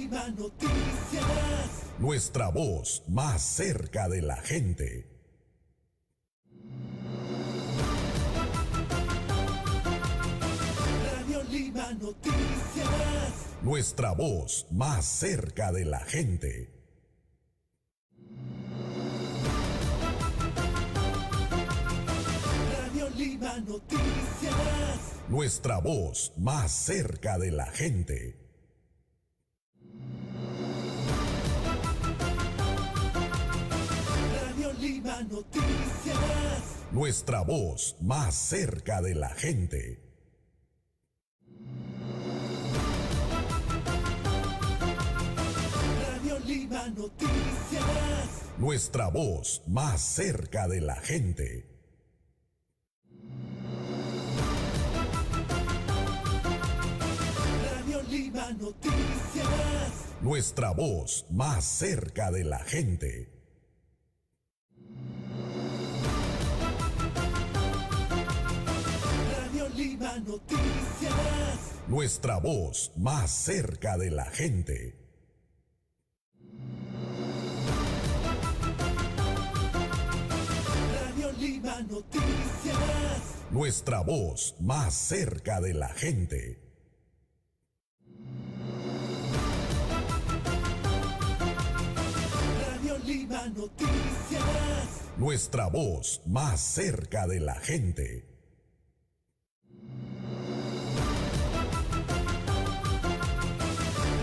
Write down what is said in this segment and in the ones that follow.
Lima Noticias. Nuestra voz más cerca de la gente. Radio Lima Noticias. Nuestra voz más cerca de la gente. Radio Lima Noticias. Nuestra voz más cerca de la gente. Radio Lima Noticias. Nuestra voz más cerca de la gente. Radio Lima Noticias. Nuestra voz más cerca de la gente. Radio Lima Noticias. Nuestra voz más cerca de la gente. Radio Lima Noticias. Nuestra voz más cerca de la gente. Radio Lima Noticias. Nuestra voz más cerca de la gente. Radio Lima Noticias. Nuestra voz más cerca de la gente.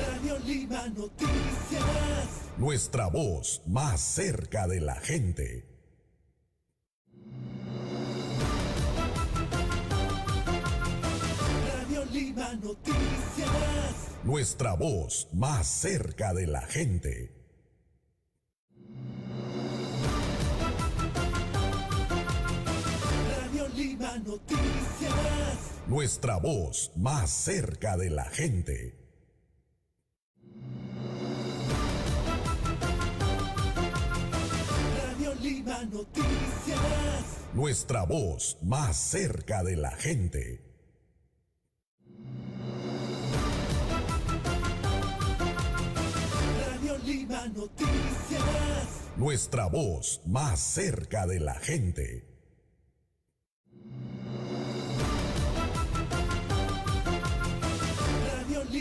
Radio Lima Noticias. Nuestra voz más cerca de la gente. Radio Lima Noticias. Nuestra voz más cerca de la gente. Radio Lima Noticias. Nuestra voz más cerca de la gente. Radio Lima Noticias. Nuestra voz más cerca de la gente. Radio Lima Noticias. Nuestra voz más cerca de la gente.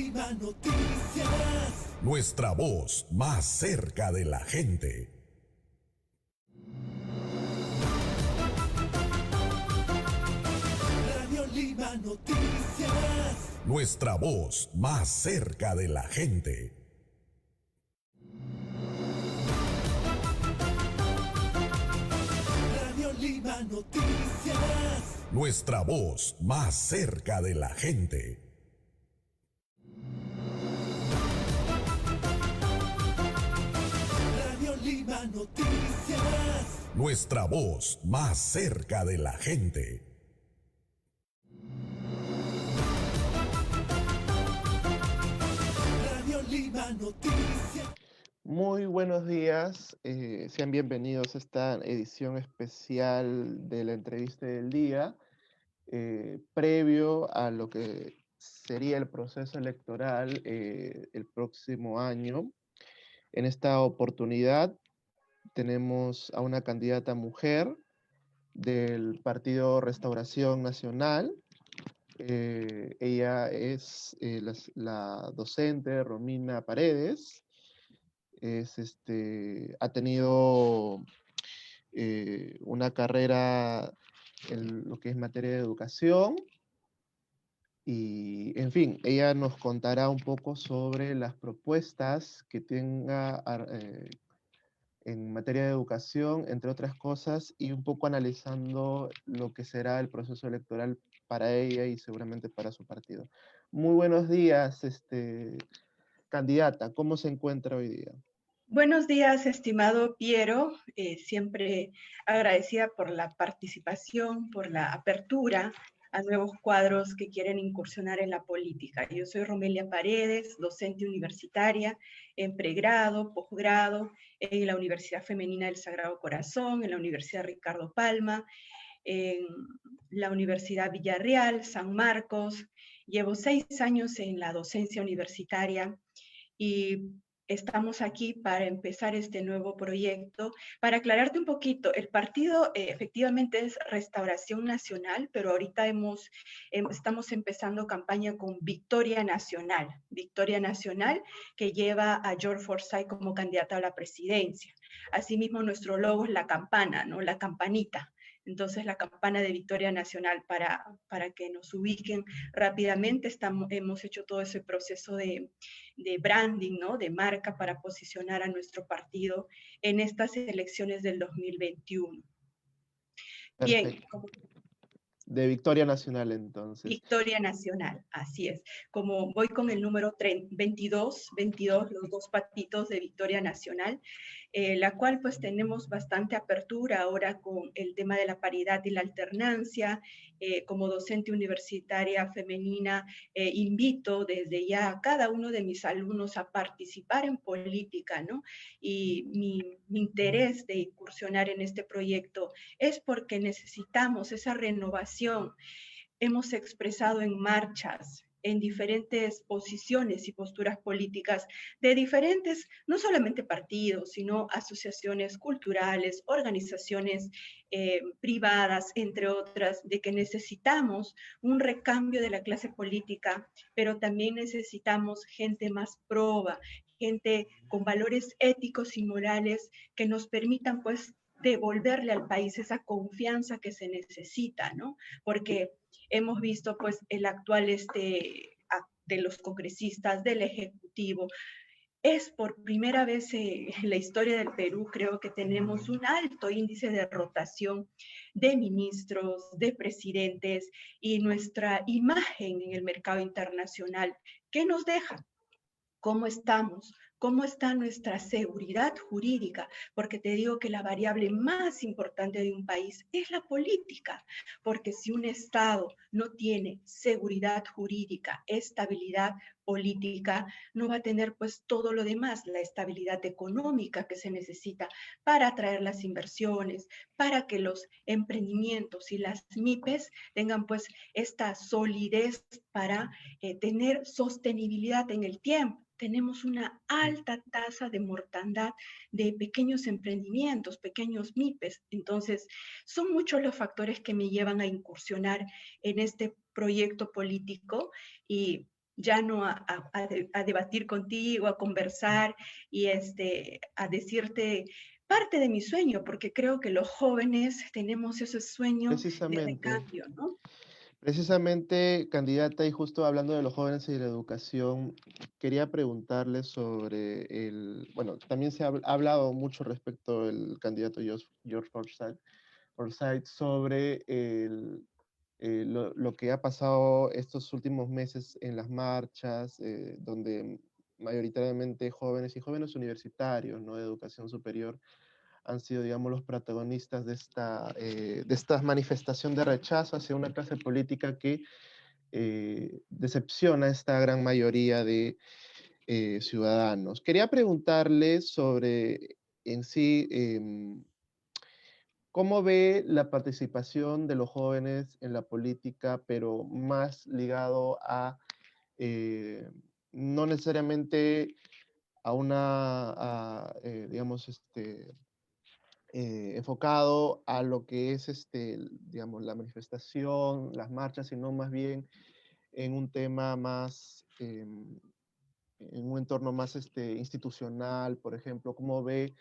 Radio Lima Noticias. Nuestra voz más cerca de la gente. Radio Lima Noticias. Nuestra voz más cerca de la gente. Radio Lima Noticias. Nuestra voz más cerca de la gente. Radio Lima Noticias. Nuestra voz más cerca de la gente. Radio Lima Noticias. Muy buenos días, sean bienvenidos a esta edición especial de la entrevista del día, previo a lo que sería el proceso electoral el próximo año. En esta oportunidad tenemos a una candidata mujer del Partido Restauración Nacional. Ella es la docente Romina Paredes. Ha tenido una carrera en lo que es materia de educación y, en fin, ella nos contará un poco sobre las propuestas que tenga en materia de educación, entre otras cosas, y un poco analizando lo que será el proceso electoral para ella y seguramente para su partido. Muy buenos días, candidata, ¿cómo se encuentra hoy día? Buenos días, estimado Piero. Siempre agradecida por la participación, por la apertura a nuevos cuadros que quieren incursionar en la política. Yo soy Romelia Paredes, docente universitaria en pregrado, posgrado, en la Universidad Femenina del Sagrado Corazón, en la Universidad Ricardo Palma, en la Universidad Villarreal, San Marcos. Llevo 6 años en la docencia universitaria y estamos aquí para empezar este nuevo proyecto. Para aclararte un poquito, el partido efectivamente es Restauración Nacional, pero ahorita estamos empezando campaña con Victoria Nacional, que lleva a George Forsyth como candidata a la presidencia. Asimismo, nuestro logo es la campana, ¿no? La campanita. Entonces, la campana de Victoria Nacional, para que nos ubiquen rápidamente, hemos hecho todo ese proceso de branding, ¿no? De marca para posicionar a nuestro partido en estas elecciones del 2021. Bien, Perfecto. De Victoria Nacional, entonces. Victoria Nacional, así es. Como voy con el número 22, los dos patitos de Victoria Nacional, la cual pues tenemos bastante apertura ahora con el tema de la paridad y la alternancia. Como docente universitaria femenina, invito desde ya a cada uno de mis alumnos a participar en política, ¿no? Y mi interés de incursionar en este proyecto es porque necesitamos esa renovación. Hemos expresado en marchas, en diferentes posiciones y posturas políticas de diferentes, no solamente partidos, sino asociaciones culturales, organizaciones privadas, entre otras, de que necesitamos un recambio de la clase política, pero también necesitamos gente más proba, gente con valores éticos y morales que nos permitan, pues, devolverle al país esa confianza que se necesita, ¿no? Porque hemos visto pues el actual de los congresistas, del Ejecutivo. Es por primera vez en la historia del Perú, creo que tenemos un alto índice de rotación de ministros, de presidentes, y nuestra imagen en el mercado internacional, ¿qué nos deja? ¿Cómo estamos? ¿Cómo está nuestra seguridad jurídica? Porque te digo que la variable más importante de un país es la política, porque si un Estado no tiene seguridad jurídica, estabilidad política, no va a tener pues todo lo demás, la estabilidad económica que se necesita para atraer las inversiones, para que los emprendimientos y las MIPES tengan pues esta solidez para tener sostenibilidad en el tiempo. Tenemos una alta tasa de mortandad de pequeños emprendimientos, pequeños MIPES. Entonces, son muchos los factores que me llevan a incursionar en este proyecto político y ya no a debatir contigo, a conversar y a decirte parte de mi sueño, porque creo que los jóvenes tenemos ese sueño de Precisamente. recambio, ¿no? Precisamente, candidata, y justo hablando de los jóvenes y de la educación, quería preguntarle sobre bueno, también se ha hablado mucho respecto al candidato George Forsyth sobre lo que ha pasado estos últimos meses en las marchas, donde mayoritariamente jóvenes y jóvenes universitarios, ¿no? De educación superior, han sido, digamos, los protagonistas de esta manifestación de rechazo hacia una clase política que decepciona a esta gran mayoría de ciudadanos. Quería preguntarle sobre en sí, ¿cómo ve la participación de los jóvenes en la política, pero más ligado a, eh, no necesariamente a digamos, enfocado a lo que es, digamos, la manifestación, las marchas, sino más bien en un tema más, en un entorno más institucional, por ejemplo, cómo ve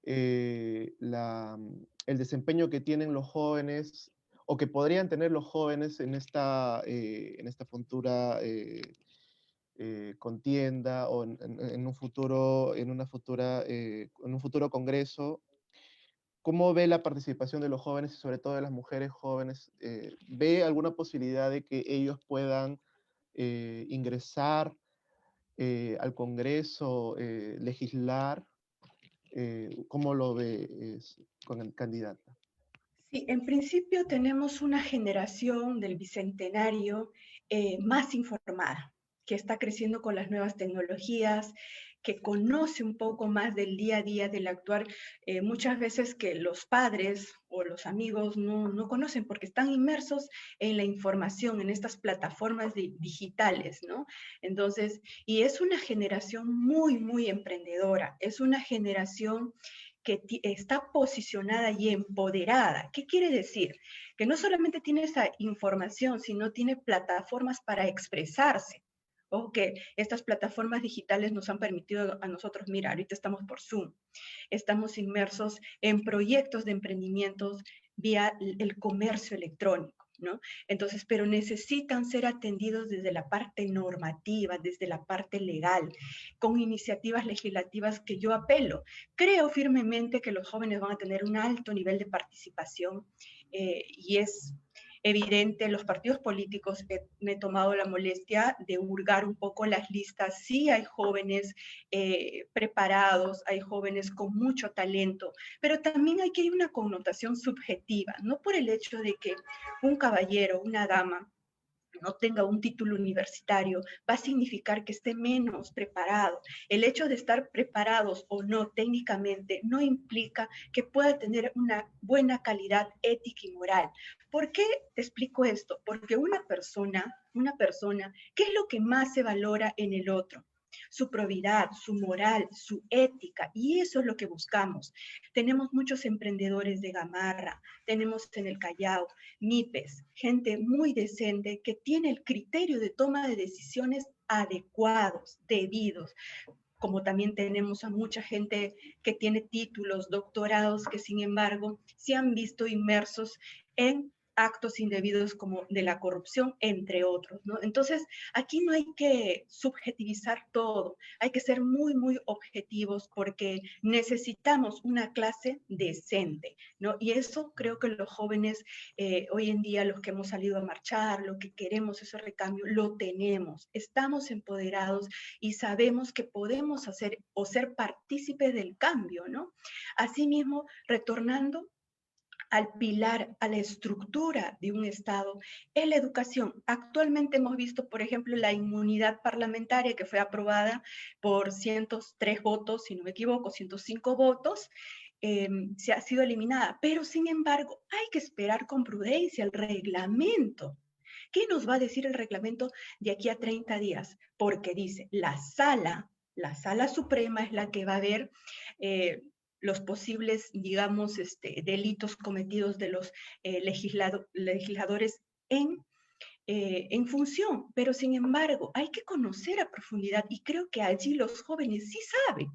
el desempeño que tienen los jóvenes o que podrían tener los jóvenes en esta futura contienda o en un futuro, en un futuro congreso. ¿Cómo ve la participación de los jóvenes y sobre todo de las mujeres jóvenes? ¿Ve alguna posibilidad de que ellos puedan ingresar al Congreso, legislar? ¿Cómo lo ve con el candidato? Sí, en principio tenemos una generación del bicentenario más informada, que está creciendo con las nuevas tecnologías, que conoce un poco más del día a día, del actuar, muchas veces que los padres o los amigos no conocen porque están inmersos en la información, en estas plataformas digitales, ¿no? Entonces, y es una generación muy, muy emprendedora, es una generación que está posicionada y empoderada. ¿Qué quiere decir? Que no solamente tiene esa información, sino tiene plataformas para expresarse. O que estas plataformas digitales nos han permitido a nosotros, mira, ahorita estamos por Zoom, estamos inmersos en proyectos de emprendimientos vía el comercio electrónico, ¿no? Entonces, pero necesitan ser atendidos desde la parte normativa, desde la parte legal, con iniciativas legislativas que yo apelo. Creo firmemente que los jóvenes van a tener un alto nivel de participación y es evidente, los partidos políticos, me he tomado la molestia de hurgar un poco las listas. Sí hay jóvenes preparados, hay jóvenes con mucho talento, pero también hay que hay una connotación subjetiva, no por el hecho de que un caballero, una dama, no tenga un título universitario, va a significar que esté menos preparado. El hecho de estar preparados o no técnicamente no implica que pueda tener una buena calidad ética y moral. ¿Por qué te explico esto? Porque una persona, ¿qué es lo que más se valora en el otro? Su probidad, su moral, su ética, y eso es lo que buscamos. Tenemos muchos emprendedores de Gamarra, tenemos en el Callao, MIPES, gente muy decente que tiene el criterio de toma de decisiones adecuados, debidos, como también tenemos a mucha gente que tiene títulos, doctorados, que sin embargo se han visto inmersos en actos indebidos como de la corrupción, entre otros, ¿no? Entonces, aquí no hay que subjetivizar todo, hay que ser muy, muy objetivos porque necesitamos una clase decente, ¿no? Y eso creo que los jóvenes, hoy en día, los que hemos salido a marchar, lo que queremos ese recambio, lo tenemos, estamos empoderados y sabemos que podemos hacer o ser partícipes del cambio, ¿no? Asimismo, retornando al pilar, a la estructura de un Estado, es la educación. Actualmente hemos visto, por ejemplo, la inmunidad parlamentaria que fue aprobada por 103 votos, si no me equivoco, 105 votos, se ha sido eliminada. Pero, sin embargo, hay que esperar con prudencia el reglamento. ¿Qué nos va a decir el reglamento de aquí a 30 días? Porque dice, la sala suprema es la que va a ver los posibles, digamos, delitos cometidos de los legisladores en función, pero sin embargo hay que conocer a profundidad y creo que allí los jóvenes sí saben,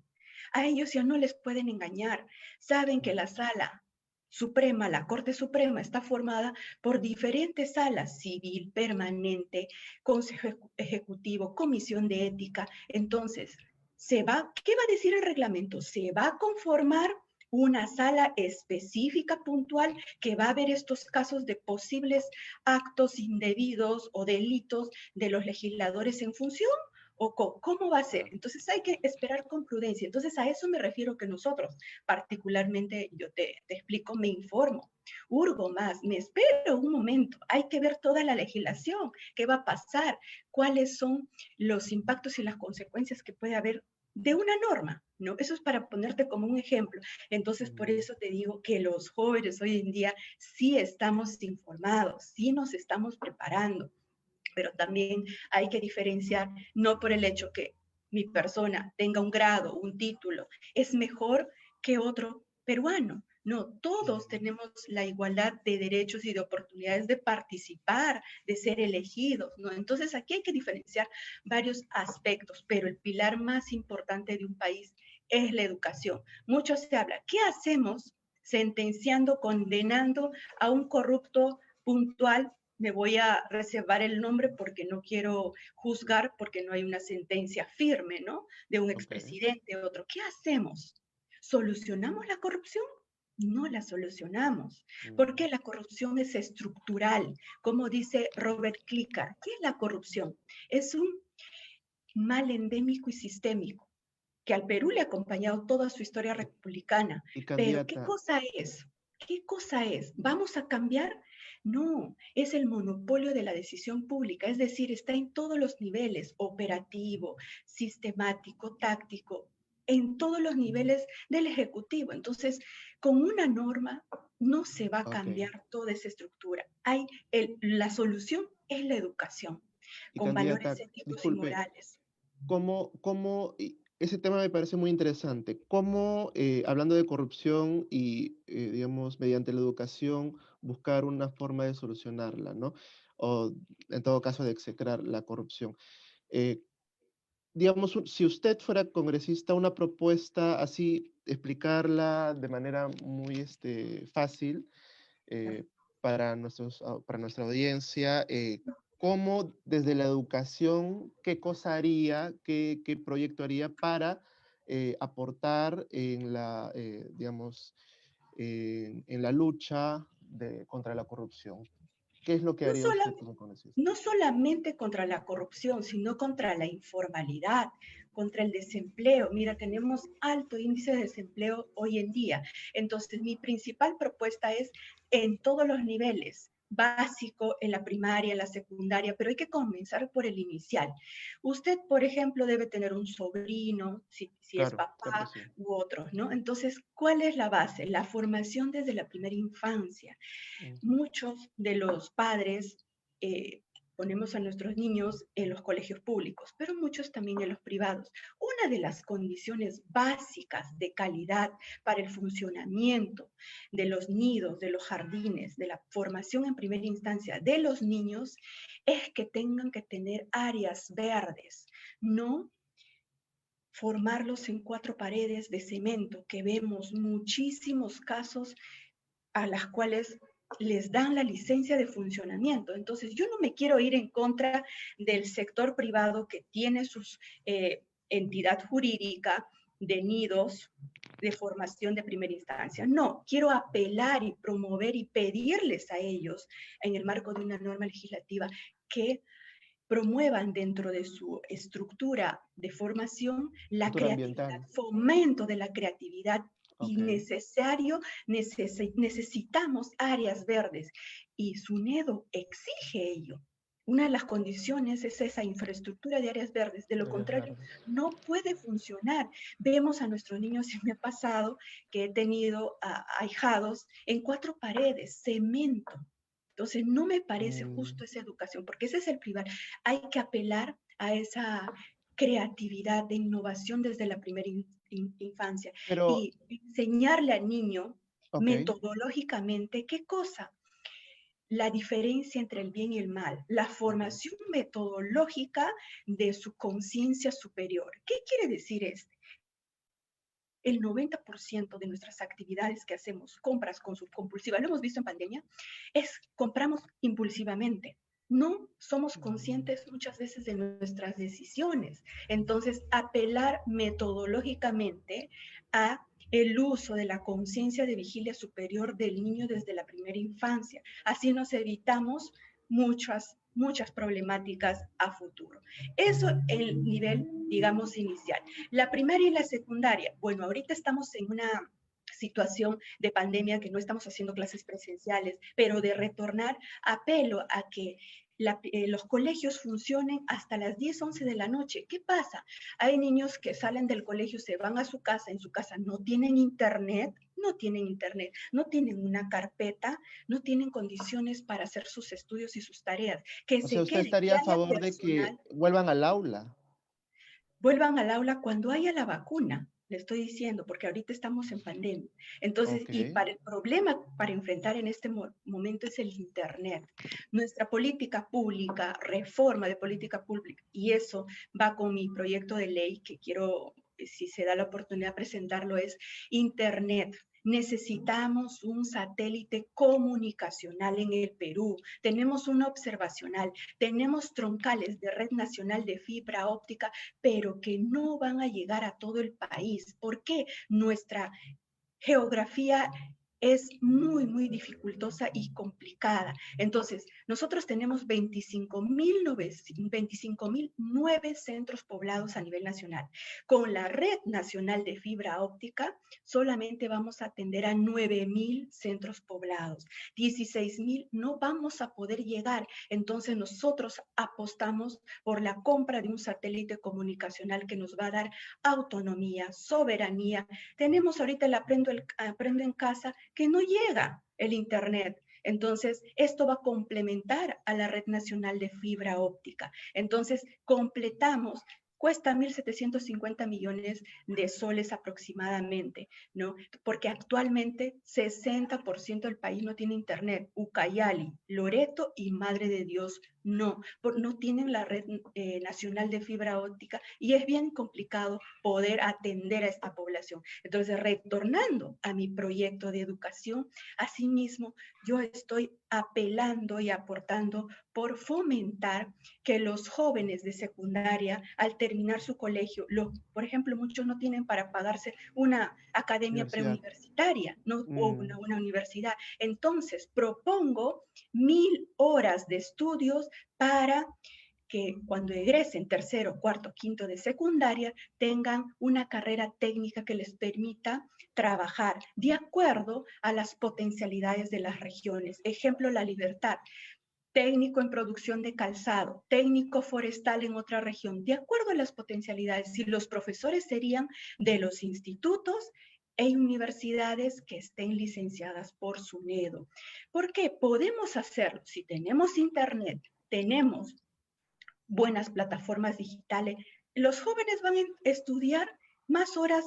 a ellos ya no les pueden engañar, saben que la sala suprema, la Corte Suprema está formada por diferentes salas, civil, permanente, Consejo Ejecutivo, Comisión de Ética, entonces ¿qué va a decir el reglamento? Se va a conformar una sala específica, puntual, que va a ver estos casos de posibles actos indebidos o delitos de los legisladores en función. ¿O cómo va a ser? Entonces hay que esperar con prudencia. Entonces a eso me refiero que nosotros, particularmente, yo te explico, me informo, hurgo más, me espero un momento, hay que ver toda la legislación, qué va a pasar, cuáles son los impactos y las consecuencias que puede haber de una norma, ¿no? Eso es para ponerte como un ejemplo. Entonces, por eso te digo que los jóvenes hoy en día sí estamos informados, sí nos estamos preparando, pero también hay que diferenciar, no por el hecho que mi persona tenga un grado, un título, es mejor que otro peruano. No, todos tenemos la igualdad de derechos y de oportunidades de participar, de ser elegidos, ¿no? Entonces aquí hay que diferenciar varios aspectos, pero el pilar más importante de un país es la educación. Mucho se habla, ¿qué hacemos sentenciando, condenando a un corrupto puntual? Me voy a reservar el nombre porque no quiero juzgar, porque no hay una sentencia firme, ¿no? De un expresidente, otro. ¿Qué hacemos? ¿Solucionamos la corrupción? No la solucionamos, porque la corrupción es estructural. Como dice Robert Klicker, ¿qué es la corrupción? Es un mal endémico y sistémico que al Perú le ha acompañado toda su historia republicana. Pero ¿qué cosa es? ¿Qué cosa es? ¿Vamos a cambiar? No, es el monopolio de la decisión pública, es decir, está en todos los niveles, operativo, sistemático, táctico, en todos los niveles del Ejecutivo. Entonces, con una norma no se va a Ok. cambiar toda esa estructura. La solución es la educación, Y con valores candidata, éticos y disculpe, morales. ese tema me parece muy interesante. ¿Cómo, hablando de corrupción y, digamos, mediante la educación, buscar una forma de solucionarla, ¿no? O, en todo caso, de execrar la corrupción? Eh, digamos, si usted fuera congresista, una propuesta así, explicarla de manera muy fácil, eh, para nuestra audiencia, cómo desde la educación, qué cosa haría, qué proyecto haría para aportar en la, digamos, en la lucha contra la corrupción. ¿Qué es lo que No haría sola- usted como congresista? no solamente contra la corrupción, sino contra la informalidad, contra el desempleo. Mira, tenemos alto índice de desempleo hoy en día. Entonces, mi principal propuesta es en todos los niveles, básico, en la primaria, en la secundaria, pero hay que comenzar por el inicial. Usted, por ejemplo, debe tener un sobrino, si es Claro, claro que papá sí. u otros, ¿no? Entonces, ¿cuál es la base? La formación desde la primera infancia. Ujú. Muchos de los padres eh, ponemos a nuestros niños en los colegios públicos, pero muchos también en los privados. Una de las condiciones básicas de calidad para el funcionamiento de los nidos, de los jardines, de la formación en primera instancia de los niños, es que tengan que tener áreas verdes, no formarlos en cuatro paredes de cemento, que vemos muchísimos casos a las cuales les dan la licencia de funcionamiento. Entonces, yo no me quiero ir en contra del sector privado que tiene su entidad jurídica de nidos de formación de primera instancia. No, quiero apelar y promover y pedirles a ellos, en el marco de una norma legislativa, que promuevan dentro de su estructura de formación la Cultura creatividad, ambiental. fomento de la creatividad y Ok. necesitamos áreas verdes y SUNEDO exige ello. Una de las condiciones es esa infraestructura de áreas verdes, de lo Áreas contrario verdes. no puede funcionar. Vemos a nuestros niños, y me ha pasado que he tenido ahijados en cuatro paredes, cemento. Entonces, no me parece Mm, justo esa educación, porque ese es el privado. Hay que apelar a esa creatividad de innovación desde la primera infancia pero, y enseñarle al niño ok. metodológicamente qué cosa, la diferencia entre el bien y el mal, la Ok. formación metodológica de su conciencia superior. ¿Qué quiere decir esto? El 90% de nuestras actividades que hacemos, compras compulsivas, lo hemos visto en pandemia, compramos impulsivamente. No somos Mm, conscientes muchas veces de nuestras decisiones. Entonces, apelar metodológicamente a el uso de la conciencia de vigilia superior del niño desde la primera infancia. Así nos evitamos muchas problemáticas a futuro. Eso en el nivel, digamos, inicial. La primaria y la secundaria, bueno, ahorita estamos en una situación de pandemia que no estamos haciendo clases presenciales, pero de retornar, apelo a que los colegios funcionen hasta las 10, 11 de la noche. ¿Qué pasa? Hay niños que salen del colegio, se van a su casa, en su casa no tienen internet, no tienen una carpeta, no tienen condiciones para hacer sus estudios y sus tareas, que o sea, se usted queden, que estaría a haya favor de que personal, vuelvan al aula. vuelvan al aula cuando haya la vacuna, le estoy diciendo, porque ahorita estamos en pandemia. Entonces, Ok. y para el problema para enfrentar en este momento es el Internet. Nuestra política pública, reforma de política pública, y eso va con mi proyecto de ley que quiero, si se da la oportunidad de presentarlo, es Internet. Necesitamos un satélite comunicacional en el Perú. Tenemos una observacional, tenemos troncales de red nacional de fibra óptica, pero que no van a llegar a todo el país. ¿Por qué? Nuestra geografía es muy, muy dificultosa y complicada. Entonces, nosotros tenemos 25.009 centros poblados a nivel nacional. Con la red nacional de fibra óptica, solamente vamos a atender a 9.000 centros poblados. 16.000 no vamos a poder llegar. Entonces, nosotros apostamos por la compra de un satélite comunicacional que nos va a dar autonomía, soberanía. Tenemos ahorita el Aprendo en Casa, que no llega el Internet. Entonces, esto va a complementar a la red nacional de fibra óptica. Entonces, completamos. Cuesta 1.750 millones de soles aproximadamente, ¿no? Porque actualmente 60% del país no tiene internet. Ucayali, Loreto y Madre de Dios no tienen la red nacional de fibra óptica y es bien complicado poder atender a esta población. Entonces, retornando a mi proyecto de educación, asimismo, yo estoy apelando y aportando por fomentar que los jóvenes de secundaria, al terminar su colegio, por ejemplo, muchos no tienen para pagarse una academia Universidad. preuniversitaria, ¿no? O Mm, una universidad. Entonces, propongo 1.000 horas de estudios para que cuando egresen tercero, cuarto, quinto de secundaria, tengan una carrera técnica que les permita trabajar de acuerdo a las potencialidades de las regiones. Ejemplo, La Libertad, técnico en producción de calzado, técnico forestal en otra región, de acuerdo a las potencialidades. Y los profesores serían de los institutos e universidades que estén licenciadas por SUNEDO. ¿Por qué? Podemos hacerlo. Si tenemos internet, tenemos buenas plataformas digitales, los jóvenes van a estudiar más horas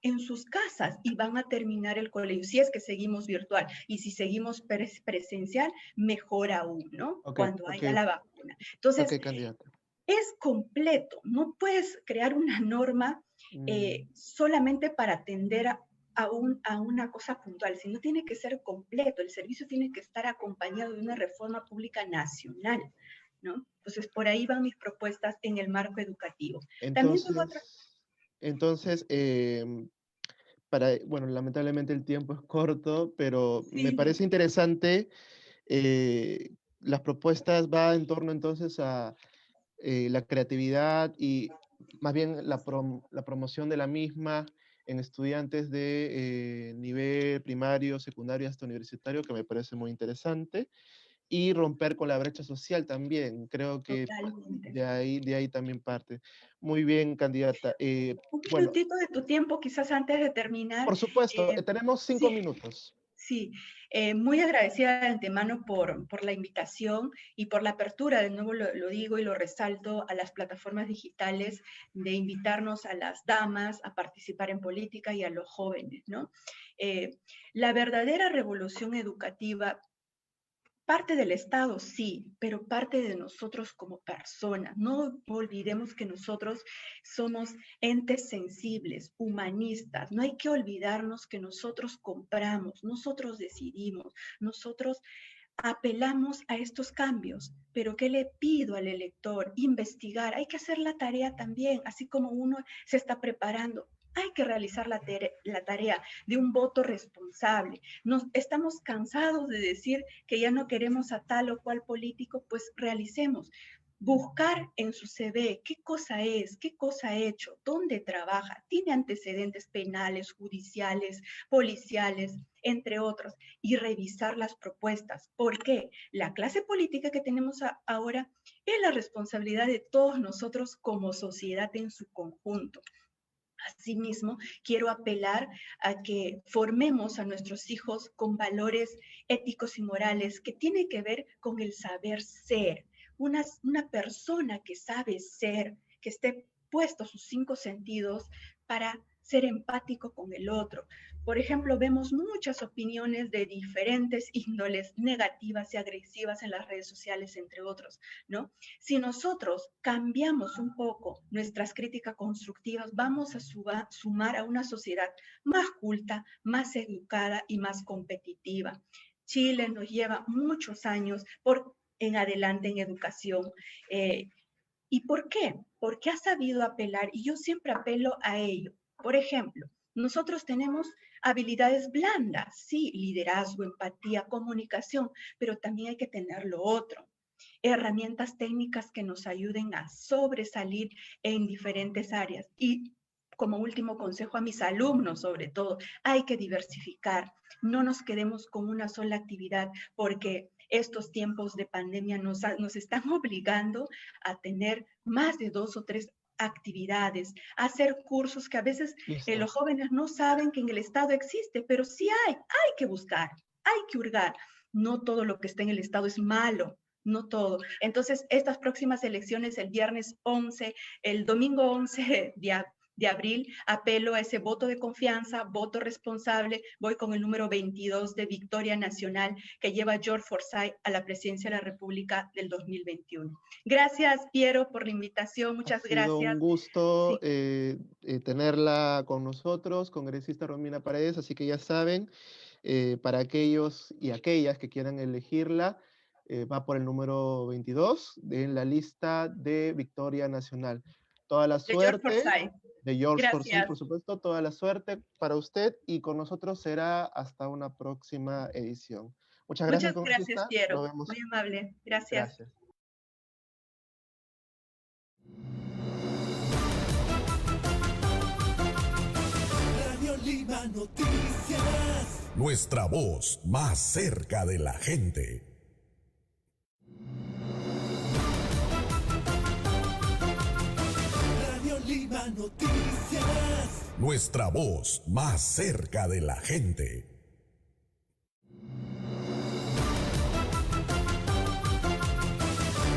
en sus casas y van a terminar el colegio, si es que seguimos virtual, y si seguimos presencial, mejor aún, ¿no? ok, Cuando ok, haya la vacuna. ok, Entonces, candidata. es completo, no puedes crear una norma Mm, solamente para atender a una cosa puntual, sino tiene que ser completo, el servicio tiene que estar acompañado de una reforma pública nacional, ¿no? Entonces, por ahí van mis propuestas en el marco educativo. También tengo otra, entonces, bueno, lamentablemente el tiempo es corto, pero me sí, parece interesante. Las propuestas van en torno entonces a la creatividad y más bien la promoción de la misma en estudiantes de nivel primario, secundario hasta universitario, que me parece muy interesante, y romper con la brecha social también. Creo que totalmente. de ahí también parte. Muy bien, candidata. Un Bueno, minutito de tu tiempo, quizás antes de terminar. por supuesto, Eh, tenemos cinco sí, minutos. sí, muy agradecida de antemano por la invitación y por la apertura, de nuevo lo digo y lo resalto, a las plataformas digitales de invitarnos a las damas a participar en política y a los jóvenes, ¿no? Eh, la verdadera revolución educativa parte del Estado, sí, pero parte de nosotros como personas. No olvidemos que nosotros somos entes sensibles, humanistas. No hay que olvidarnos que nosotros compramos, nosotros decidimos, nosotros apelamos a estos cambios. Pero ¿qué le pido al elector? Investigar. Hay que hacer la tarea también, así como uno se está preparando. Hay que realizar la tarea de un voto responsable. Estamos cansados de decir que ya no queremos a tal o cual político, pues realicemos. Buscar en su CV qué cosa es, qué cosa ha hecho, dónde trabaja, tiene antecedentes penales, judiciales, policiales, entre otros, y revisar las propuestas. ¿Por qué? La clase política que tenemos ahora es la responsabilidad de todos nosotros como sociedad en su conjunto. Asimismo, quiero apelar a que formemos a nuestros hijos con valores éticos y morales que tienen que ver con el saber ser. Una persona que sabe ser, que esté puesto sus 5 sentidos para ser empático con el otro. Por ejemplo, vemos muchas opiniones de diferentes índoles negativas y agresivas en las redes sociales, entre otros, ¿no? Si nosotros cambiamos un poco nuestras críticas constructivas, vamos a sumar a una sociedad más culta, más educada y más competitiva. Chile nos lleva muchos años en adelante en educación. ¿Y por qué? Porque ha sabido apelar, y yo siempre apelo a ello. Por ejemplo, Nosotros tenemos habilidades blandas, sí, liderazgo, empatía, comunicación, pero también hay que tener lo otro, herramientas técnicas que nos ayuden a sobresalir en diferentes áreas. Y como último consejo a mis alumnos, sobre todo, hay que diversificar. No nos quedemos con una sola actividad, porque estos tiempos de pandemia nos están obligando a tener más de 2 o 3 actividades, hacer cursos que a veces Listo. los jóvenes no saben que en el Estado existe, pero sí hay que buscar, hay que hurgar. No todo lo que está en el Estado es malo, no todo. Entonces, estas próximas elecciones, el viernes 11, el domingo 11 de abril, apelo a ese voto de confianza, voto responsable. Voy con el número 22 de Victoria Nacional que lleva George Forsyth a la presidencia de la República del 2021. Gracias, Piero, por la invitación. Muchas Ha sido gracias. un gusto Sí. tenerla con nosotros, congresista Romina Paredes, así que ya saben, para aquellos y aquellas que quieran elegirla, va por el número 22 en la lista de Victoria Nacional. Toda la De George suerte, Forsyth. de George Forsyth, Gracias. por supuesto, toda la suerte para usted y con nosotros será hasta una próxima edición. Muchas gracias, Muchas gracias, congresista. Nos Piero. vemos. Muy amable. Gracias. Gracias. Radio Lima Noticias. Nuestra voz más cerca de la gente. Radio Lima Noticias. Nuestra voz más cerca de la gente.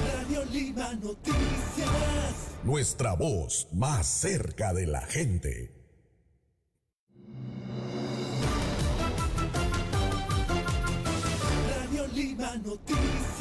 Radio Lima Noticias. Nuestra voz más cerca de la gente. Radio Lima Noticias.